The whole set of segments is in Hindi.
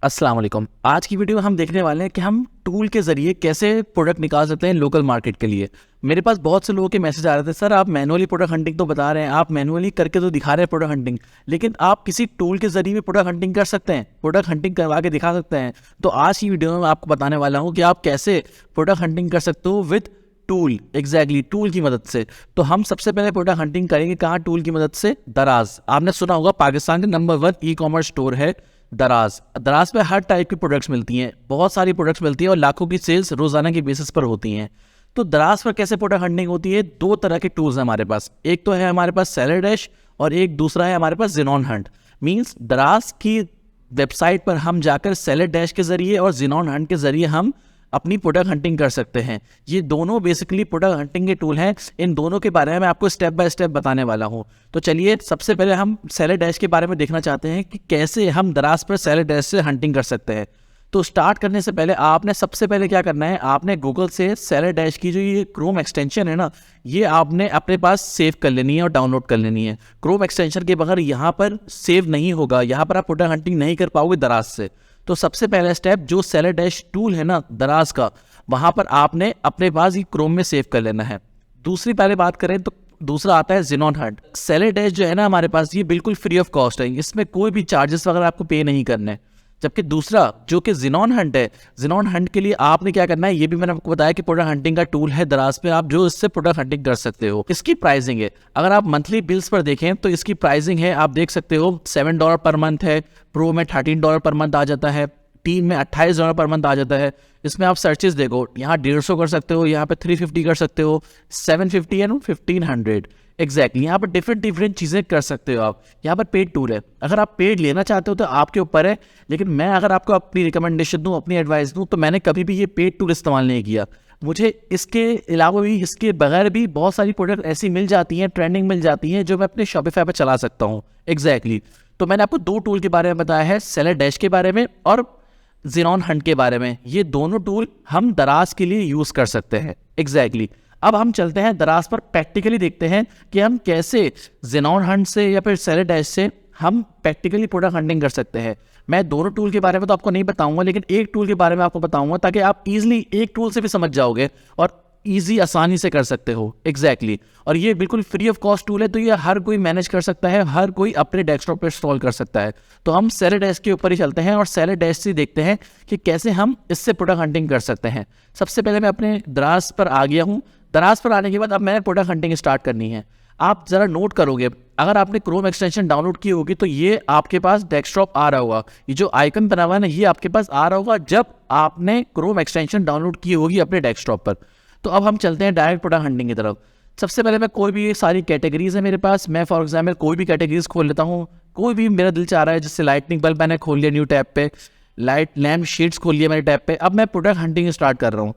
अस्सलाम वालेकुम। आज की वीडियो में हम देखने वाले हैं कि हम टूल के ज़रिए कैसे प्रोडक्ट निकाल सकते हैं लोकल मार्केट के लिए। मेरे पास बहुत से लोगों के मैसेज आ रहे थे, सर आप मैनुअली प्रोडक्ट हंटिंग तो बता रहे हैं, आप मैनुअली करके तो दिखा रहे हैं प्रोडक्ट हंटिंग, लेकिन आप किसी टूल के ज़रिए भी प्रोडक्ट हंटिंग कर सकते हैं, प्रोडक्ट हंटिंग करवा के दिखा सकते हैं। तो आज की वीडियो में मैं आपको बताने वाला हूँ कि आप कैसे प्रोडक्ट हंटिंग कर सकते हो विद टूल। एग्जैक्टली टूल की मदद से। तो हम सबसे पहले प्रोडक्ट हंटिंग करेंगे कहाँ? टूल की मदद से। दराज, आपने सुना होगा पाकिस्तान के नंबर 1 ई-कॉमर्स स्टोर है दराज। दराज पे हर टाइप की प्रोडक्ट्स मिलती हैं, बहुत सारी प्रोडक्ट्स मिलती हैं और लाखों की सेल्स रोजाना की बेसिस पर होती हैं। तो दराज पर कैसे प्रोडक्ट हंटिंग होती है? दो तरह के टूल्स हैं हमारे पास। एक तो है हमारे पास सेलर डैश और एक दूसरा है हमारे पास ज़ेनॉन हंट। मींस दराज की वेबसाइट पर हम जाकर सेलर डैश के जरिए और ज़ेनॉन हंट के जरिए हम अपनी प्रोडक्ट हंटिंग कर सकते हैं। ये दोनों बेसिकली प्रोडक्ट हंटिंग के टूल हैं। इन दोनों के बारे में मैं आपको स्टेप बाय स्टेप बताने वाला हूँ। तो चलिए सबसे पहले हम सेलर डैश के बारे में देखना चाहते हैं कि कैसे हम दराज पर सेलर डैश से हंटिंग कर सकते हैं। तो स्टार्ट करने से पहले आपने सबसे पहले क्या करना है, आपने गूगल से सेलर डैश की जो ये क्रोम एक्सटेंशन है ना, ये आपने अपने पास सेव कर लेनी है और डाउनलोड कर लेनी है। क्रोम एक्सटेंशन के बगैर यहाँ पर सेव नहीं होगा, यहाँ पर आप प्रोडक्ट हंटिंग नहीं कर पाओगे दराज से। तो सबसे पहला स्टेप जो सेलर डैश टूल है ना दराज का, वहां पर आपने अपने पास ही क्रोम में सेव कर लेना है। दूसरी पहले बात करें तो दूसरा आता है ज़ेनॉन हंट। सेलर डैश जो है ना हमारे पास, ये बिल्कुल फ्री ऑफ कॉस्ट है, इसमें कोई भी चार्जेस वगैरह आपको पे नहीं करने। जबकि दूसरा जो कि ज़ेनॉन हंट है, ज़ेनॉन हंट के लिए आपने क्या करना है, ये भी मैंने आपको बताया कि प्रोडक्ट हंटिंग का टूल है दराज पे, आप जो इससे प्रोडक्ट हंटिंग कर सकते हो। इसकी प्राइसिंग है, अगर आप मंथली बिल्स पर देखें तो इसकी प्राइसिंग है, आप देख सकते हो $7 पर मंथ है, प्रो में $13 पर मंथ आ जाता है, टीम में $28 पर मंथ आ जाता है। इसमें आप सर्चेस देखो, यहाँ 150 कर सकते हो, यहाँ पे 350 कर सकते हो, 750 एंड 1500 एग्जैक्टली। यहाँ पर डिफरेंट चीज़ें कर सकते हो आप। यहाँ पर पेड टूल है, अगर आप पेड लेना चाहते हो तो आपके ऊपर है, लेकिन मैं अगर आपको अपनी रिकमेंडेशन दूँ, अपनी एडवाइस दूँ, तो मैंने कभी भी ये पेड टूल इस्तेमाल नहीं किया। मुझे इसके अलावा भी, इसके बगैर भी बहुत सारी प्रोडक्ट ऐसी मिल जाती हैं, ट्रेंडिंग मिल जाती हैं, जो मैं अपने शॉपिफाई पर चला सकता हूँ। एग्जैक्टली। तो मैंने आपको दो टूल के बारे में बताया है, सेलर डैश के बारे में और ज़ेनॉन हंट के बारे में। ये दोनों टूल हम दराज के लिए यूज़ कर सकते हैं। एग्जैक्टली। अब हम चलते हैं दराज पर, प्रैक्टिकली देखते हैं कि हम कैसे ज़ेनॉन हंट से या फिर सेलर डैश से हम प्रैक्टिकली प्रोडक्ट हंटिंग कर सकते हैं। मैं दोनों टूल के बारे में तो आपको नहीं बताऊंगा, लेकिन एक टूल के बारे में आपको बताऊंगा ताकि आप इजीली एक टूल से भी समझ जाओगे और ईजी आसानी से कर सकते हो। एग्जैक्टली। और ये बिल्कुल फ्री ऑफ कॉस्ट टूल है, तो ये हर कोई मैनेज कर सकता है, हर कोई अपने डेस्कटॉप पर इंस्टॉल कर सकता है। तो हम सेलर डैश के ऊपर ही चलते हैं और सेलर डैश से देखते हैं कि कैसे हम इससे प्रोडक्ट हंटिंग कर सकते हैं। सबसे पहले मैं अपने दराज पर आ गया हूँ। दराज पर आने के बाद अब मैंने प्रोडक्ट हंटिंग स्टार्ट करनी है। आप जरा नोट करोगे, अगर आपने क्रोम एक्सटेंशन डाउनलोड की होगी तो ये आपके पास डेस्कटॉप आ रहा होगा, ये जो आइकन बना हुआ है ना, ये आपके पास आ रहा होगा जब आपने क्रोम एक्सटेंशन डाउनलोड की होगी अपने डेस्कटॉप पर। तो अब हम चलते हैं डायरेक्ट प्रोडक्ट हंटिंग की तरफ। सबसे पहले मैं कोई भी, सारी कैटेगरीज है मेरे पास, मैं फॉर एग्जाम्पल कोई भी कैटेगरीज खोल लेता हूँ। कोई भी मेरा दिल चाह रहा है, जैसे लाइटनिंग बल्ब मैंने खोल लिया न्यू टैब पे, लाइट लैम्प शीट्स खोल लिया मेरे टैब पे। अब मैं प्रोडक्ट हंटिंग स्टार्ट कर रहा हूँ।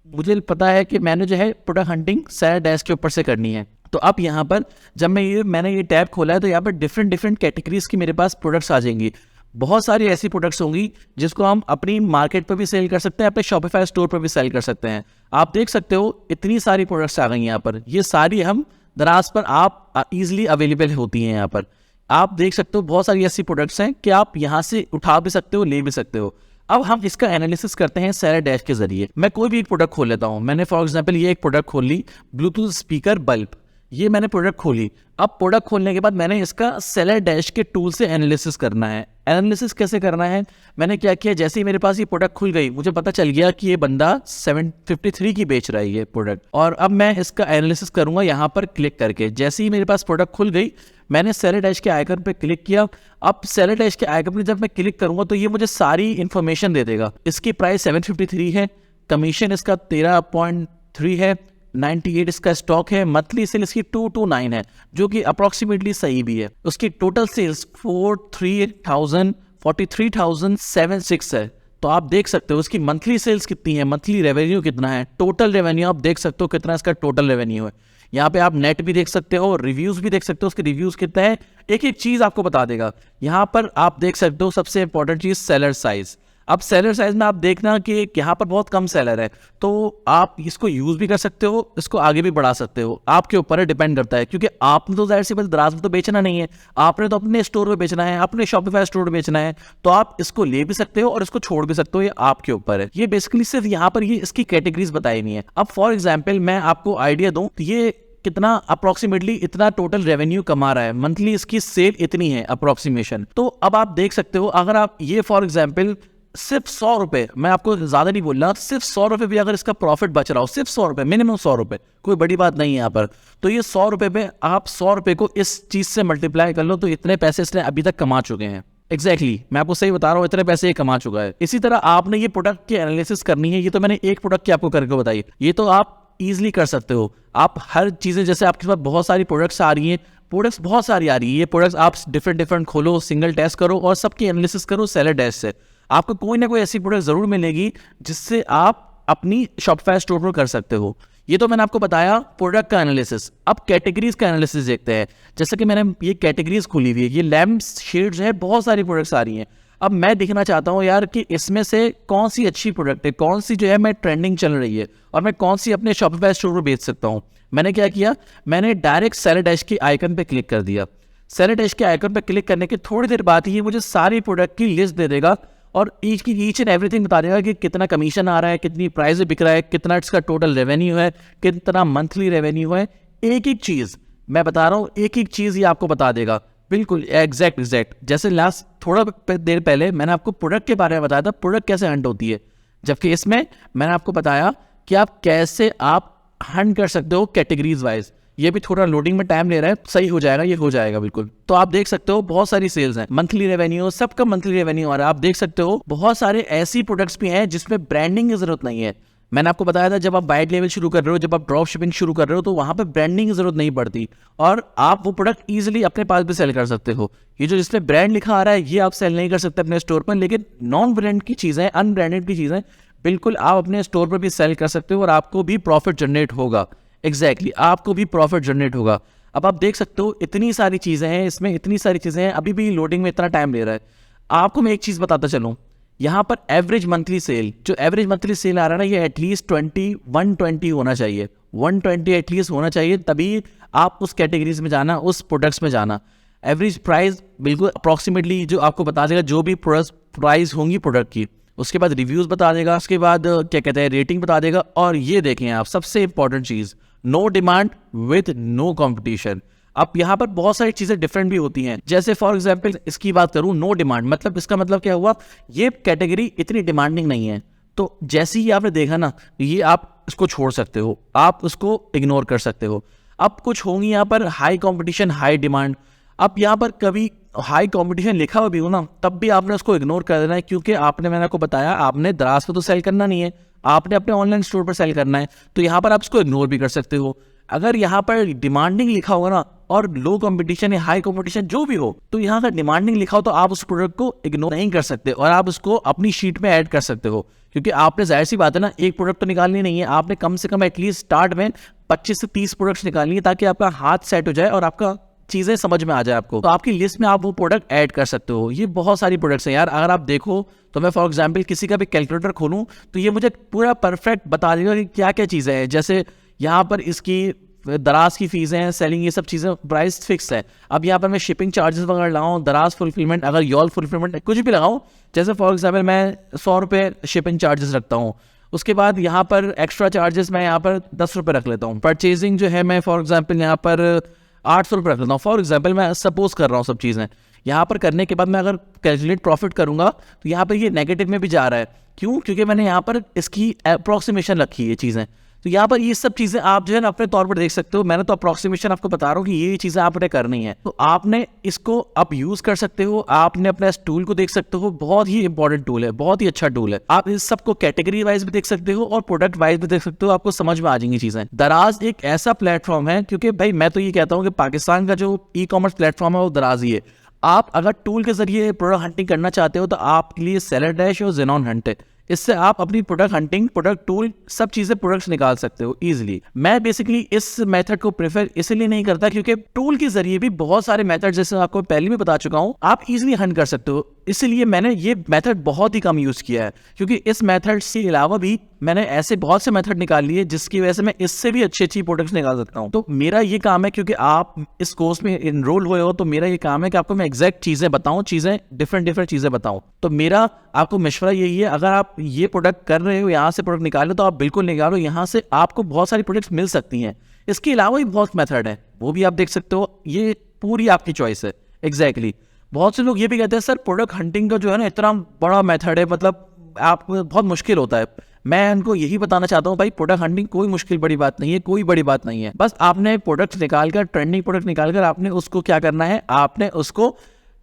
मुझे पता है कि मैंने जो है प्रोडक्ट हंटिंग सेलर डैश के ऊपर से करनी है। तो अब यहाँ पर जब मैंने ये टैब खोला है तो यहाँ पर डिफरेंट कैटेगरीज की मेरे पास प्रोडक्ट्स आ जाएंगी। बहुत सारी ऐसी प्रोडक्ट्स होंगी जिसको हम अपनी मार्केट पर भी सेल कर सकते हैं, अपने शॉपिफाई स्टोर पर भी सेल कर सकते हैं। आप देख सकते हो इतनी सारी प्रोडक्ट्स आ गई यहाँ पर, ये सारी हम दराज पर आप इजीली अवेलेबल होती हैं। यहाँ पर आप देख सकते हो बहुत सारी ऐसी प्रोडक्ट्स हैं कि आप यहाँ से उठा भी सकते हो, ले भी सकते हो। अब हम इसका एनालिसिस करते हैं सेलर डैश के जरिए। मैं कोई भी एक प्रोडक्ट खोल लेता हूँ। मैंने फॉर एग्जांपल ये एक प्रोडक्ट खोल ली, ब्लूटूथ स्पीकर बल्ब, ये मैंने प्रोडक्ट खोली। अब प्रोडक्ट खोलने के बाद मैंने इसका सेलर डैश के टूल से एनालिसिस करना है। एनालिसिस कैसे करना है, मैंने क्या किया, जैसे ही मेरे पास ये प्रोडक्ट खुल गई, मुझे पता चल गया कि ये बंदा 753 की बेच रहा है ये प्रोडक्ट, और अब मैं इसका एनालिसिस करूंगा यहाँ पर क्लिक करके। जैसे ही मेरे पास प्रोडक्ट खुल गई, मैंने सेलर डैश के आइकन पे क्लिक किया। अब सेलर डैश के आइकन पे जब मैं क्लिक करूंगा तो ये मुझे सारी इंफॉर्मेशन दे देगा। इसकी प्राइस 753 है, कमीशन इसका 13.3 है, 98 इसका स्टॉक है, मंथली सेल इसकी 229 है, जो कि अप्रोक्सीमेटली सही भी है। उसकी टोटल सेल्स 43,76 है। तो आप देख सकते हो उसकी मंथली सेल्स कितनी है, मंथली रेवेन्यू कितना है, टोटल रेवेन्यू आप देख सकते हो कितना इसका टोटल रेवेन्यू है। यहाँ पे आप नेट भी देख सकते हो, रिव्यूज भी देख सकते हो, उसके रिव्यूज कितने हैं, एक एक चीज आपको बता देगा। यहाँ पर आप देख सकते हो सबसे इंपॉर्टेंट चीज सेलर साइज। अब सेलर साइज में आप देखना कि यहाँ पर बहुत कम सेलर है, तो आप इसको यूज भी कर सकते हो, इसको आगे भी बढ़ा सकते हो, आपके ऊपर है, डिपेंड करता है। क्योंकि आपने तो जाहिर सी बात दराज में तो बेचना नहीं है, आपने तो अपने स्टोर पे बेचना है, अपने शॉपिफाई स्टोर पे बेचना है, तो आप इसको ले भी सकते हो और इसको छोड़ भी सकते हो, ये आपके ऊपर है। ये बेसिकली सिर्फ यहाँ पर ये इसकी कैटेगरीज बताई नहीं है। अब फॉर एग्जाम्पल मैं आपको आइडिया दूं तो ये कितना अप्रोक्सीमेटली इतना टोटल रेवेन्यू कमा रहा है, मंथली इसकी सेल इतनी है अप्रोक्सीमेशन। तो अब आप देख सकते हो, अगर आप ये फॉर एग्जाम्पल सिर्फ 100 रुपए, मैं आपको ज्यादा नहीं बोल रहा, सिर्फ 100 रुपए भी अगर इसका प्रॉफिट बच रहा हो, सिर्फ 100 रुपए, मिनिमम 100 रुपए, कोई बड़ी बात नहीं है यहाँ पर, तो ये 100 रुपए पे आप 100 रुपए को इस चीज से मल्टीप्लाई कर लो, तो इतने पैसे इसने अभी तक कमा चुके हैं। एग्जैक्टली मैं आपको सही बता रहा हूँ, इतने पैसे ये कमा चुका है। इसी तरह आपने ये प्रोडक्ट की एनालिसिस करनी है, ये तो मैंने एक प्रोडक्ट की आपको करके बताई, ये तो आप इजीली कर सकते हो। आप हर चीजें, जैसे आपके पास बहुत सारी प्रोडक्ट्स आ रही हैं, प्रोडक्ट्स बहुत सारी आ रही है, ये प्रोडक्ट्स आप डिफरेंट खोलो, सिंगल टेस्ट करो और सबकी एनालिसिस करो सेलर डैश से, आपको कोई ना कोई ऐसी प्रोडक्ट जरूर मिलेगी जिससे आप अपनी शॉपिफाई स्टोर पर कर सकते हो। ये तो मैंने आपको बताया प्रोडक्ट का एनालिसिस। अब कैटेगरीज का एनालिसिस देखते हैं। जैसे कि मैंने ये कैटेगरीज खुली हुई है, ये लैम्प्स शेड्स है, बहुत सारी प्रोडक्ट्स आ रही हैं। अब मैं देखना चाहता हूँ यार कि इसमें से कौन सी अच्छी प्रोडक्ट है, कौन सी जो है मैं ट्रेंडिंग चल रही है और मैं कौन सी अपने शॉपिफाई स्टोर पर बेच सकता हूँ। मैंने क्या किया, मैंने डायरेक्ट सेलर डैश के आइकन पे क्लिक कर दिया। सेलर डैश के आइकन पे क्लिक करने के थोड़ी देर बाद ही मुझे सारी प्रोडक्ट की लिस्ट दे देगा और ईच एंड एवरीथिंग बता देगा कि कितना कमीशन आ रहा है, कितनी प्राइस बिक रहा है, कितना इसका टोटल रेवेन्यू है, कितना मंथली रेवेन्यू है। एक एक चीज मैं बता रहा हूँ, एक एक चीज ये आपको बता देगा, बिल्कुल एग्जैक्ट। जैसे लास्ट थोड़ा देर पहले मैंने आपको प्रोडक्ट के बारे में बताया था, प्रोडक्ट कैसे हंट होती है, जबकि इसमें मैंने आपको बताया कि आप कैसे आप हंट कर सकते हो कैटेगरीज वाइज। ये भी थोड़ा लोडिंग में टाइम ले रहा है, सही हो जाएगा, ये हो जाएगा बिल्कुल। तो आप देख सकते हो बहुत सारी सेल्स हैं, मंथली रेवेन्यू, सबका मंथली रेवेन्यू आ रहा है। आप देख सकते हो बहुत सारे ऐसी प्रोडक्ट्स भी हैं जिसमें ब्रांडिंग की जरूरत नहीं है। मैंने आपको बताया था जब आप वाइट लेवल शुरू कर रहे हो, जब आप ड्रॉप शिपिंग शुरू कर रहे हो, तो वहां पे ब्रांडिंग की जरूरत नहीं पड़ती और आप वो प्रोडक्ट इजीली अपने पास भी सेल कर सकते हो। ये जो जिसमें ब्रांड लिखा आ रहा है ये आप सेल नहीं कर सकते अपने स्टोर पर, लेकिन नॉन ब्रांड की चीजें, अनब्रांडेड की चीजें बिल्कुल आप अपने स्टोर पर भी सेल कर सकते हो और आपको भी प्रॉफिट जनरेट होगा। एग्जैक्टली आपको भी प्रॉफिट जनरेट होगा। अब आप देख सकते हो इतनी सारी चीजें हैं इसमें, इतनी सारी चीजें हैं, अभी भी लोडिंग में इतना टाइम ले रहा है। आपको मैं एक चीज बताता चलूं, यहाँ पर एवरेज मंथली सेल, जो एवरेज मंथली सेल आ रहा है ना, ये एटलीस्ट 120 होना चाहिए, 120 एटलीस्ट होना चाहिए, तभी आप उस कैटेगरीज में जाना, उस प्रोडक्ट्स में जाना। एवरेज प्राइस बिल्कुल अप्रॉक्सीमेटली जो आपको बता देगा, जो भी प्राइस होंगी प्रोडक्ट की, उसके बाद रिव्यूज बता देगा, उसके बाद क्या कहते हैं रेटिंग बता देगा। और ये देखें आप, सबसे इंपॉर्टेंट चीज, no demand with no competition. अब यहाँ पर बहुत सारी चीजें डिफरेंट भी होती हैं। जैसे फॉर एग्जांपल इसकी बात करूं, नो डिमांड मतलब इसका मतलब क्या हुआ, ये कैटेगरी इतनी डिमांडिंग नहीं है, तो जैसे ही आपने देखा ना, ये आप इसको छोड़ सकते हो, आप उसको इग्नोर कर सकते हो। अब कुछ होंगी यहाँ पर हाई कंपटीशन, हाई डिमांड। अब यहाँ पर कभी हाई कंपटीशन लिखा हुआ भी हो ना, तब भी आपने उसको इग्नोर कर देना है, क्योंकि मैंने आपको बताया, आपने दराज पे तो सेल करना नहीं है, आपने अपने ऑनलाइन स्टोर पर सेल करना है, तो यहाँ पर आप इसको इग्नोर भी कर सकते हो। अगर यहाँ पर डिमांडिंग लिखा होगा ना और लो कंपटीशन या हाई कंपटीशन जो भी हो, तो यहाँ का डिमांडिंग लिखा हो तो आप उस प्रोडक्ट को इग्नोर नहीं कर सकते और आप उसको अपनी शीट में ऐड कर सकते हो। क्योंकि आपने जाहिर सी बात है ना, एक प्रोडक्ट तो निकालनी नहीं है, आपने कम से कम एटलीस्ट स्टार्ट में 25 से 30 प्रोडक्ट्स निकालनी है, ताकि आपका हाथ सेट हो जाए और आपका चीजें समझ में आ जाए आपको, तो आपकी लिस्ट में आप वो प्रोडक्ट ऐड कर सकते हो। ये बहुत सारी प्रोडक्ट्स हैं यार, अगर आप देखो तो मैं फॉर एग्जांपल किसी का भी कैलकुलेटर खोलूं तो ये मुझे पूरा परफेक्ट बता देगा कि क्या क्या चीजें हैं। जैसे यहाँ पर इसकी दराज की फीस है, सेलिंग, ये सब चीजें प्राइस फिक्स है। अब यहाँ पर मैं शिपिंग चार्जेस वगैरह लगाऊं, दराज फुलफिलमेंट, अगर योल फुलफिलमेंट कुछ भी लगाऊं, जैसे फॉर एग्जांपल मैं 100 रुपये शिपिंग चार्जेस रखता हूँ, उसके बाद यहाँ पर एक्स्ट्रा चार्जेस मैं यहाँ पर 10 रुपये रख लेता हूँ। परचेजिंग जो है मैं फॉर एग्जाम्पल यहाँ पर 800 रुपये रख लेता हूँ। फॉर एग्जाम्पल मैं सपोज कर रहा हूँ सब चीज़ें। यहाँ पर करने के बाद मैं अगर कैलकुलेट प्रॉफिट करूँगा तो यहाँ पर ये नेगेटिव में भी जा रहा है। क्यों? क्योंकि मैंने यहाँ पर इसकी अप्रॉक्सीमेशन रखी है चीज़ें। तो यहाँ पर ये सब चीज़ें आप जो है ना अपने तौर पर देख सकते हो। मैंने तो अप्रॉक्सीमेशन आपको बता रहा हूँ कि ये चीज़ें आपने करनी है, तो आपने इसको आप यूज़ कर सकते हो। आपने अपने इस टूल को देख सकते हो, बहुत ही इंपॉर्टेंट टूल है, बहुत ही अच्छा टूल है। आप इस सबको कैटेगरी वाइज भी देख सकते हो और प्रोडक्ट वाइज भी देख सकते हो, आपको समझ में आ जाएंगी चीज़ें। दराज एक ऐसा प्लेटफॉर्म है, क्योंकि भाई मैं तो ये कहता हूँ कि पाकिस्तान का जो ई कॉमर्स प्लेटफॉर्म है वो दराज ही है। आप अगर टूल के जरिए प्रोडक्ट हंटिंग करना चाहते हो तो आपके लिए सेलर डैश और ज़ेनॉन हंट है। इससे आप अपनी प्रोडक्ट हंटिंग, प्रोडक्ट टूल, सब चीजें प्रोडक्ट्स निकाल सकते हो इजीली। मैं बेसिकली इस मेथड को प्रेफर इसलिए नहीं करता क्योंकि टूल के जरिए भी बहुत सारे मेथड, जैसे आपको पहले भी बता चुका हूं, आप इजीली हंट कर सकते हो। इसीलिए मैंने ये मेथड बहुत ही कम यूज़ किया है, क्योंकि इस मेथड के अलावा भी मैंने ऐसे बहुत से मेथड निकाल लिए जिसकी वजह से मैं इससे भी अच्छी प्रोडक्ट्स निकाल सकता हूँ। तो मेरा ये काम है, क्योंकि आप इस कोर्स में इनरोल हुए हो, तो मेरा ये काम है कि आपको मैं एग्जैक्ट चीज़ें बताऊँ, डिफरेंट चीज़ें बताऊँ। तो मेरा आपको मशवरा यही है, अगर आप ये प्रोडक्ट कर रहे हो, यहाँ से प्रोडक्ट निकालो, तो आप बिल्कुल निकालो, यहाँ से आपको बहुत सारी प्रोडक्ट्स मिल सकती हैं। इसके अलावा भी बहुत मेथड है, वो भी आप देख सकते हो, ये पूरी आपकी चॉइस है। एग्जैक्टली बहुत से लोग ये भी कहते हैं सर प्रोडक्ट हंटिंग का जो है ना इतना बड़ा मेथड है, मतलब आप बहुत मुश्किल होता है। मैं उनको यही बताना चाहता हूँ भाई, प्रोडक्ट हंटिंग कोई मुश्किल बड़ी बात नहीं है, कोई बड़ी बात नहीं है। बस आपने प्रोडक्ट निकालकर, ट्रेंडिंग प्रोडक्ट निकालकर आपने उसको क्या करना है, आपने उसको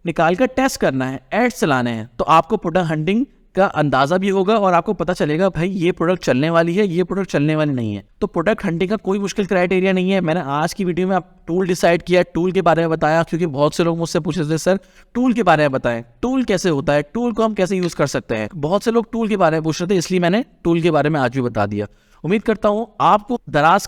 निकालकर टेस्ट करना है, एड्स चलाने हैं, तो आपको प्रोडक्ट हंटिंग का अंदाजा भी होगा और आपको पता चलेगा भाई ये प्रोडक्ट चलने वाली है, ये प्रोडक्ट चलने वाली नहीं है। तो प्रोडक्ट हंटिंग का कोई मुश्किल क्राइटेरिया नहीं है। मैंने आज की वीडियो में आप टूल डिसाइड किया, टूल के बारे में बताया, क्योंकि बहुत से लोग मुझसे पूछे थे सर टूल के बारे में बताएं, टूल कैसे होता है, टूल को हम कैसे यूज कर सकते हैं। बहुत से लोग टूल के बारे में पूछ रहे थे, इसलिए मैंने टूल के बारे में आज भी बता दिया। उम्मीद करता हूँ आपको दराज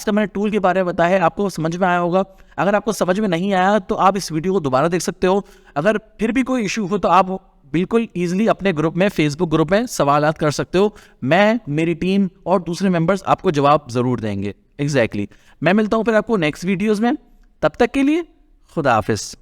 का मैंने टूल के बारे में बताया है, आपको समझ में आया होगा। अगर आपको समझ में नहीं आया तो आप इस वीडियो को दोबारा देख सकते हो। अगर फिर भी कोई इशू हो तो आप बिल्कुल ईजिली अपने ग्रुप में, फेसबुक ग्रुप में सवालात कर सकते हो। मैं, मेरी टीम और दूसरे मेंबर्स आपको जवाब जरूर देंगे। एग्जैक्टली मैं मिलता हूँ फिर आपको नेक्स्ट वीडियोस में। तब तक के लिए खुदा हाफिज।